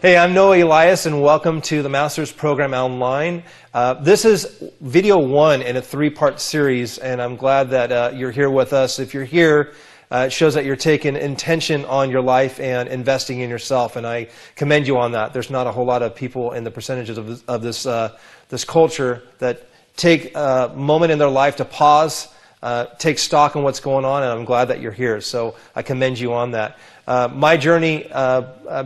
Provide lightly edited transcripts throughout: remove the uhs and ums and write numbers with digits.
Hey, I'm Noah Elias, and welcome to the Masters Program Online. This is video 1 in a 3-part series, and I'm glad that you're here with us. If you're here, it shows that you're taking intention on your life and investing in yourself, and I commend you on that. There's not a whole lot of people in the percentages of this culture that take a moment in their life to pause, take stock on what's going on, and I'm glad that you're here. So I commend you on that. My journey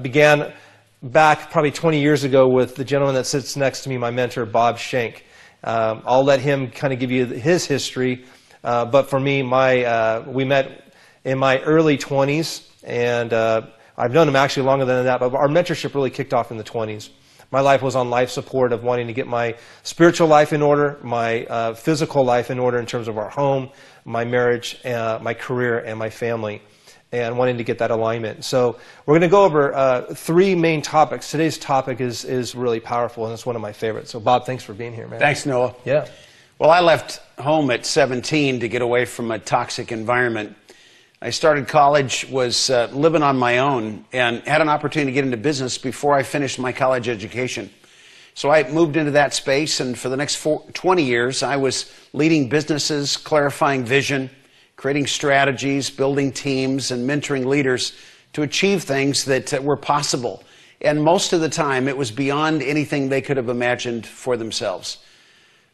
began back probably 20 years ago with the gentleman that sits next to me, my mentor, Bob Shank. I'll let him kind of give you his history, but for me, we met in my early 20s, and I've known him actually longer than that, but our mentorship really kicked off in the 20s. My life was on life support of wanting to get my spiritual life in order, my physical life in order in terms of our home, my marriage, my career, and my family, and wanting to get that alignment. So we're going to go over 3 main topics. Today's topic is really powerful, and it's one of my favorites. So Bob, thanks for being here, man. Thanks, Noah. Yeah. Well, I left home at 17 to get away from a toxic environment. I started college, was living on my own, and had an opportunity to get into business before I finished my college education. So I moved into that space, and for the next 20 years, I was leading businesses, clarifying vision, creating strategies, building teams, and mentoring leaders to achieve things that were possible. And most of the time, it was beyond anything they could have imagined for themselves.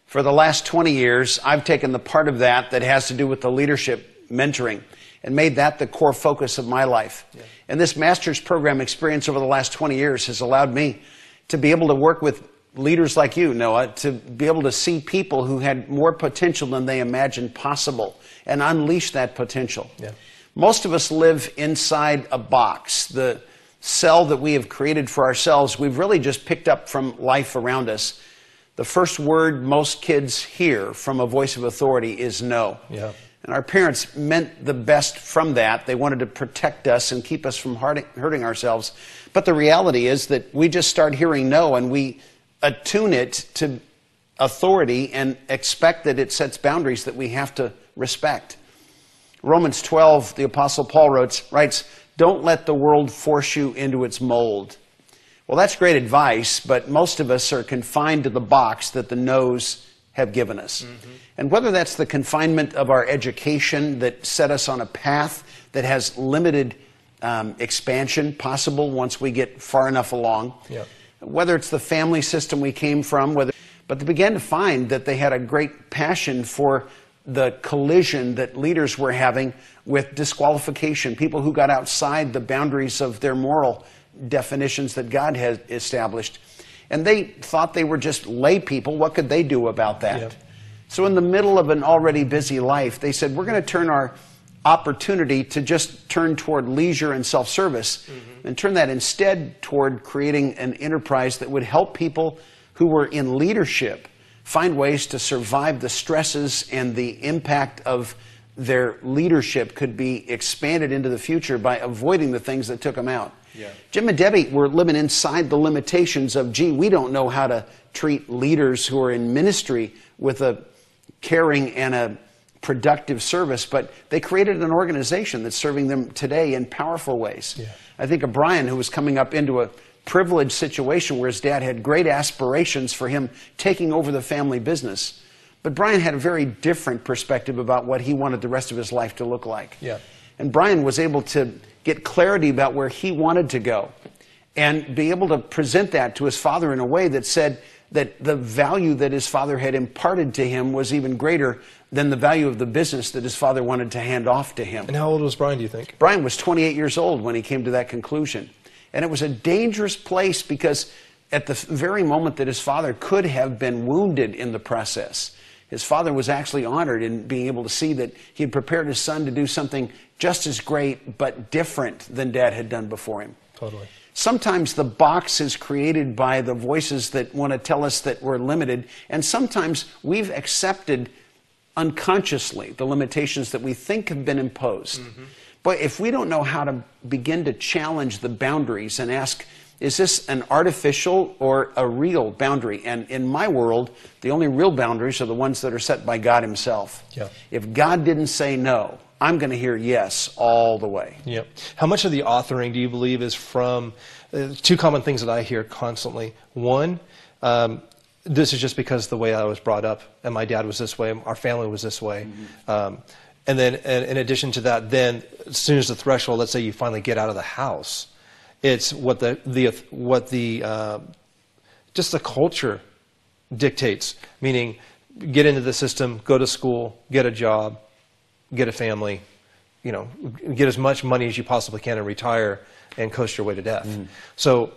For the last 20 years, I've taken the part of that has to do with the leadership mentoring and made that the core focus of my life. Yeah. And this master's program experience over the last 20 years has allowed me to be able to work with leaders like you, Noah, to be able to see people who had more potential than they imagined possible and unleash that potential. Yeah. Most of us live inside a box. The cell that we have created for ourselves, we've really just picked up from life around us. The first word most kids hear from a voice of authority is no. Yeah. And our parents meant the best from that. They wanted to protect us and keep us from hurting ourselves. But the reality is that we just start hearing no, and we attune it to authority and expect that it sets boundaries that we have to respect. Romans 12, the Apostle Paul writes, "Don't let the world force you into its mold." Well, that's great advice, but most of us are confined to the box that the no's have given us. Mm-hmm. And whether that's the confinement of our education that set us on a path that has limited expansion possible once we get far enough along, whether it's the family system we came from, but they began to find that they had a great passion for the collision that leaders were having with disqualification, people who got outside the boundaries of their moral definitions that God has established. And they thought they were just lay people. What could they do about that? Yep. So in the middle of an already busy life, they said, we're going to turn our opportunity to just turn toward leisure and self-service, and turn that instead toward creating an enterprise that would help people who were in leadership find ways to survive the stresses, and the impact of their leadership could be expanded into the future by avoiding the things that took them out. Yeah. Jim and Debbie were living inside the limitations of, gee, we don't know how to treat leaders who are in ministry with a caring and a productive service, but they created an organization that's serving them today in powerful ways. Yeah. I think of Brian, who was coming up into a privileged situation where his dad had great aspirations for him taking over the family business. But Brian had a very different perspective about what he wanted the rest of his life to look like. Yeah. And Brian was able to get clarity about where he wanted to go and be able to present that to his father in a way that said that the value that his father had imparted to him was even greater than the value of the business that his father wanted to hand off to him. And how old was Brian, do you think? Brian was 28 years old when he came to that conclusion. And it was a dangerous place, because at the very moment that his father could have been wounded in the process, his father was actually honored in being able to see that he had prepared his son to do something just as great but different than Dad had done before him. Totally. Sometimes the box is created by the voices that want to tell us that we're limited, and sometimes we've accepted unconsciously the limitations that we think have been imposed. Mm-hmm. But if we don't know how to begin to challenge the boundaries and ask, is this an artificial or a real boundary? And in my world, the only real boundaries are the ones that are set by God himself. Yeah. If God didn't say no, I'm going to hear yes all the way. Yep. How much of the authoring do you believe is from two common things that I hear constantly? One, this is just because the way I was brought up, and my dad was this way, our family was this way. And then, in addition to that, then as soon as the threshold, let's say you finally get out of the house, it's what just the culture dictates. Meaning, get into the system, go to school, get a job, get a family, get as much money as you possibly can and retire and coast your way to death. So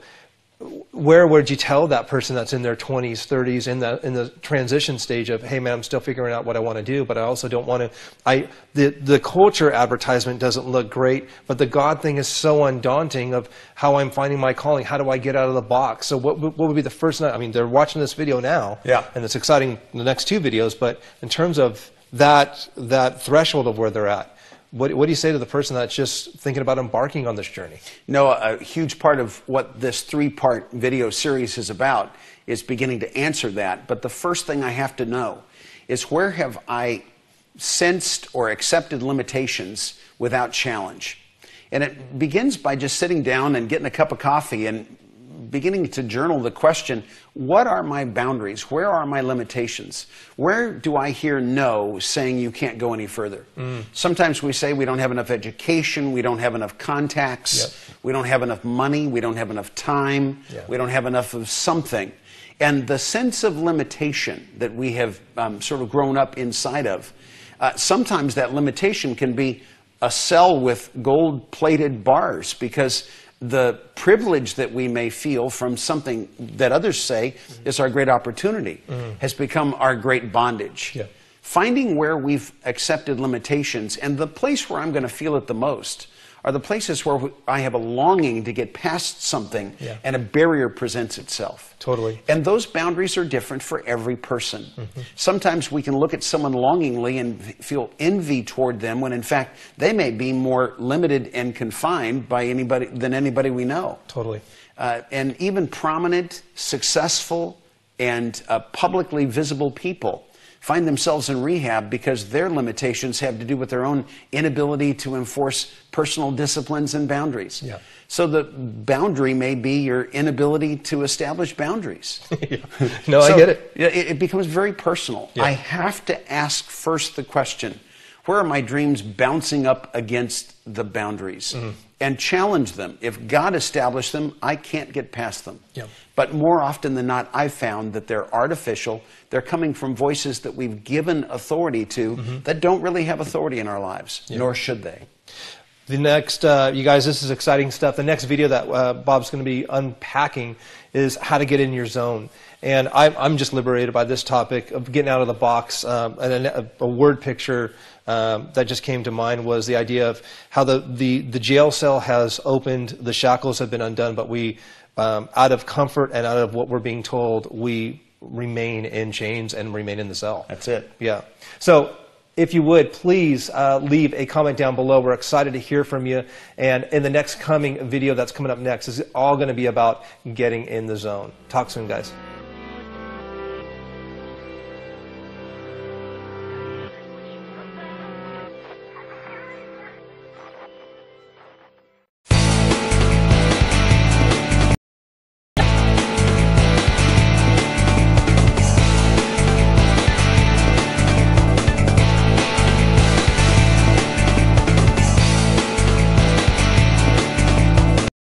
where would you tell that person that's in their 20s, 30s, in the transition stage of, hey man, I'm still figuring out what I want to do, but I also don't want to, the culture advertisement doesn't look great, but the God thing is so undaunting of how I'm finding my calling, how do I get out of the box? So what would be the first night? I mean, they're watching this video now, and it's exciting, the next two videos, but in terms of that threshold of where they're at, what do you say to the person that's just thinking about embarking on this journey? No, a huge part of what this 3-part video series is about is beginning to answer that. But the first thing I have to know is, where have I sensed or accepted limitations without challenge? And it begins by just sitting down and getting a cup of coffee and beginning to journal the question, what are my boundaries? Where are my limitations? Where do I hear no saying you can't go any further? Sometimes we say we don't have enough education, we don't have enough contacts, we don't have enough money, we don't have enough time, we don't have enough of something. And the sense of limitation that we have sort of grown up inside of, sometimes that limitation can be a cell with gold-plated bars, because the privilege that we may feel from something that others say is our great opportunity has become our great bondage. Finding where we've accepted limitations, and the place where I'm going to feel it the most are the places where I have a longing to get past something and a barrier presents itself. Totally. And those boundaries are different for every person. Sometimes we can look at someone longingly and feel envy toward them, when in fact they may be more limited and confined by anybody we know. Totally. And even prominent, successful, and publicly visible people find themselves in rehab because their limitations have to do with their own inability to enforce personal disciplines and boundaries. So the boundary may be your inability to establish boundaries. No, I get it. It becomes very personal. I have to ask first the question, where are my dreams bouncing up against the boundaries? And challenge them. If God established them, I can't get past them. But more often than not, I've found that they're artificial. They're coming from voices that we've given authority to that don't really have authority in our lives, nor should they. The next, you guys, this is exciting stuff. The next video that Bob's going to be unpacking is how to get in your zone. And I'm just liberated by this topic of getting out of the box. And a word picture that just came to mind was the idea of how the jail cell has opened, the shackles have been undone, but we, out of comfort and out of what we're being told, we remain in chains and remain in the cell. That's it. So if you would, please leave a comment down below. We're excited to hear from you. And in the next coming video that's coming up next is all going to be about getting in the zone. Talk soon, guys.